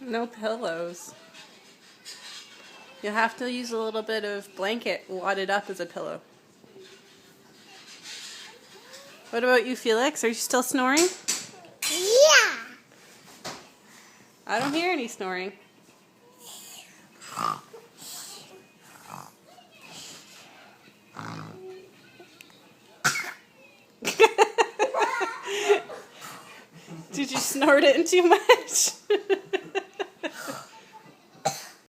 No pillows. You'll have to use a little bit of blanket wadded up as a pillow. What about you, Felix? Are you still snoring? Yeah. I don't hear any snoring. Did you snort it in too much?